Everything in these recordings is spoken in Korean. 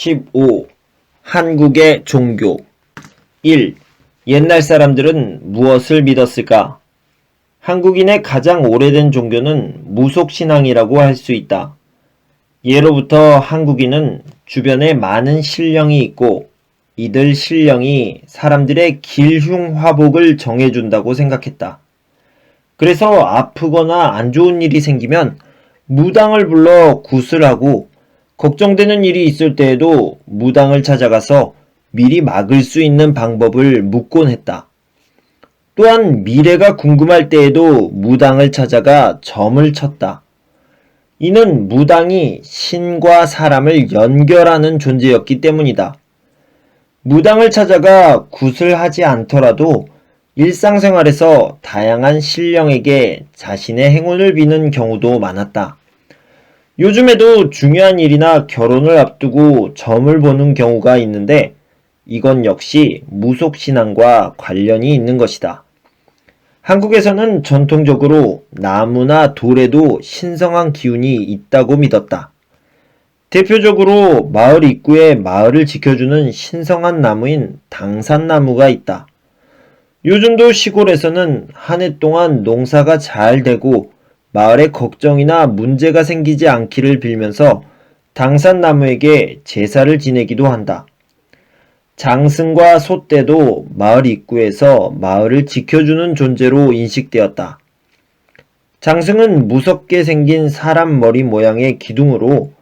15. 한국의 종교. 1. 옛날 사람들은 무엇을 믿었을까? 한국인의 가장 오래된 종교는 무속신앙이라고 할 수 있다. 예로부터 한국인은 주변에 많은 신령이 있고 이들 신령이 사람들의 길흉화복을 정해준다고 생각했다. 그래서 아프거나 안 좋은 일이 생기면 무당을 불러 굿을 하고 걱정되는 일이 있을 때에도 무당을 찾아가서 미리 막을 수 있는 방법을 묻곤 했다. 또한 미래가 궁금할 때에도 무당을 찾아가 점을 쳤다. 이는 무당이 신과 사람을 연결하는 존재였기 때문이다. 무당을 찾아가 굿을 하지 않더라도 일상생활에서 다양한 신령에게 자신의 행운을 비는 경우도 많았다. 요즘에도 중요한 일이나 결혼을 앞두고 점을 보는 경우가 있는데 이건 역시 무속신앙과 관련이 있는 것이다. 한국에서는 전통적으로 나무나 돌에도 신성한 기운이 있다고 믿었다. 대표적으로 마을 입구에 마을을 지켜주는 신성한 나무인 당산나무가 있다. 요즘도 시골에서는 한 해 동안 농사가 잘 되고 마을에 걱정이나 문제가 생기지 않기를 빌면서 당산나무에게 제사를 지내기도 한다. 장승과 소떼도 마을 입구에서 마을을 지켜주는 존재로 인식되었다. 장승은 무섭게 생긴 사람 머리 모양의 기둥으로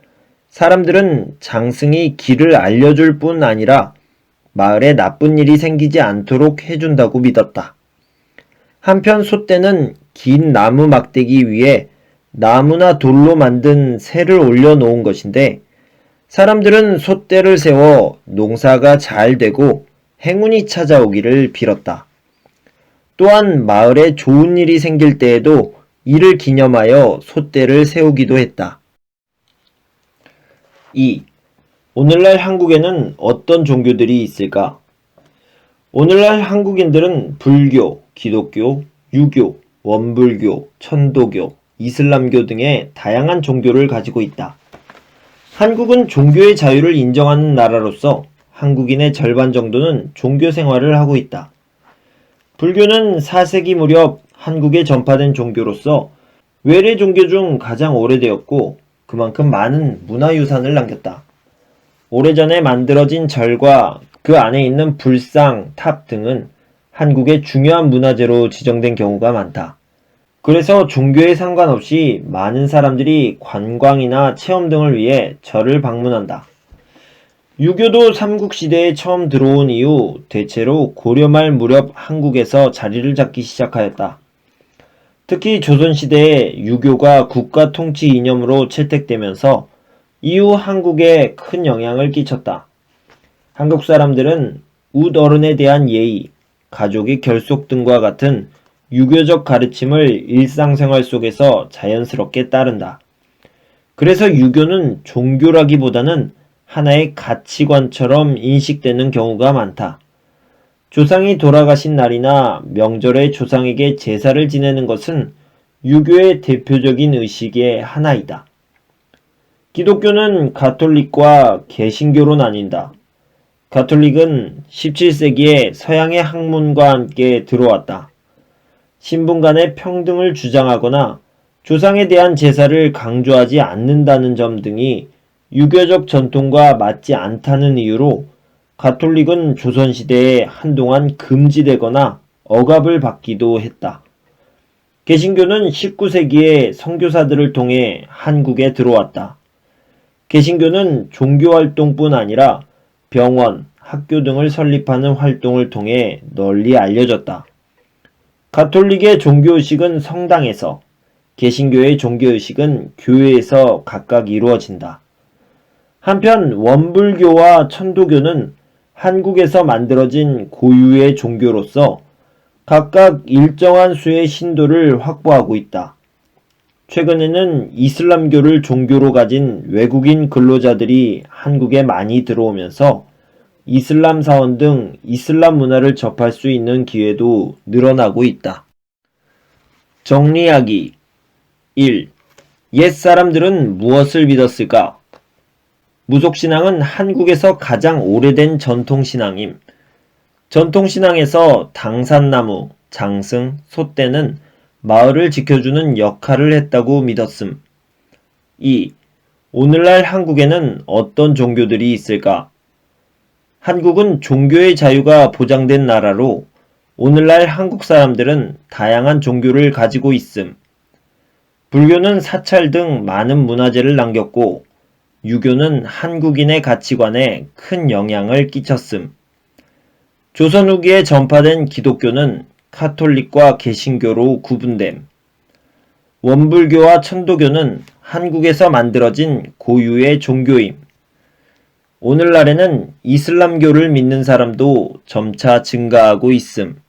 사람들은 장승이 길을 알려줄 뿐 아니라 마을에 나쁜 일이 생기지 않도록 해준다고 믿었다. 한편 소떼는 긴 나무 막대기 위에 나무나 돌로 만든 새를 올려놓은 것인데 사람들은 솥대를 세워 농사가 잘 되고 행운이 찾아오기를 빌었다. 또한 마을에 좋은 일이 생길 때에도 이를 기념하여 솥대를 세우기도 했다. 2. 오늘날 한국에는 어떤 종교들이 있을까? 오늘날 한국인들은 불교, 기독교, 유교, 원불교, 천도교, 이슬람교 등의 다양한 종교를 가지고 있다. 한국은 종교의 자유를 인정하는 나라로서 한국인의 절반 정도는 종교 생활을 하고 있다. 불교는 4세기 무렵 한국에 전파된 종교로서 외래 종교 중 가장 오래되었고 그만큼 많은 문화유산을 남겼다. 오래전에 만들어진 절과 그 안에 있는 불상, 탑 등은 한국의 중요한 문화재로 지정된 경우가 많다. 그래서 종교에 상관없이 많은 사람들이 관광이나 체험 등을 위해 절을 방문한다. 유교도 삼국시대에 처음 들어온 이후 대체로 고려 말 무렵 한국에서 자리를 잡기 시작하였다. 특히 조선시대에 유교가 국가 통치 이념으로 채택되면서 이후 한국에 큰 영향을 끼쳤다. 한국 사람들은 웃어른에 대한 예의, 가족의 결속 등과 같은 유교적 가르침을 일상생활 속에서 자연스럽게 따른다. 그래서 유교는 종교라기보다는 하나의 가치관처럼 인식되는 경우가 많다. 조상이 돌아가신 날이나 명절에 조상에게 제사를 지내는 것은 유교의 대표적인 의식의 하나이다. 기독교는 가톨릭과 개신교로 나뉜다. 가톨릭은 17세기에 서양의 학문과 함께 들어왔다. 신분 간의 평등을 주장하거나 조상에 대한 제사를 강조하지 않는다는 점 등이 유교적 전통과 맞지 않다는 이유로 가톨릭은 조선시대에 한동안 금지되거나 억압을 받기도 했다. 개신교는 19세기에 선교사들을 통해 한국에 들어왔다. 개신교는 종교활동뿐 아니라 병원, 학교 등을 설립하는 활동을 통해 널리 알려졌다. 가톨릭의 종교의식은 성당에서, 개신교의 종교의식은 교회에서 각각 이루어진다. 한편 원불교와 천도교는 한국에서 만들어진 고유의 종교로서 각각 일정한 수의 신도를 확보하고 있다. 최근에는 이슬람교를 종교로 가진 외국인 근로자들이 한국에 많이 들어오면서 이슬람 사원 등 이슬람 문화를 접할 수 있는 기회도 늘어나고 있다. 정리하기 1. 옛 사람들은 무엇을 믿었을까? 무속신앙은 한국에서 가장 오래된 전통신앙임. 전통신앙에서 당산나무, 장승, 소떼는 마을을 지켜주는 역할을 했다고 믿었음. 2. 오늘날 한국에는 어떤 종교들이 있을까? 한국은 종교의 자유가 보장된 나라로 오늘날 한국 사람들은 다양한 종교를 가지고 있음. 불교는 사찰 등 많은 문화재를 남겼고 유교는 한국인의 가치관에 큰 영향을 끼쳤음. 조선 후기에 전파된 기독교는 카톨릭과 개신교로 구분됨. 원불교와 천도교는 한국에서 만들어진 고유의 종교임. 오늘날에는 이슬람교를 믿는 사람도 점차 증가하고 있음.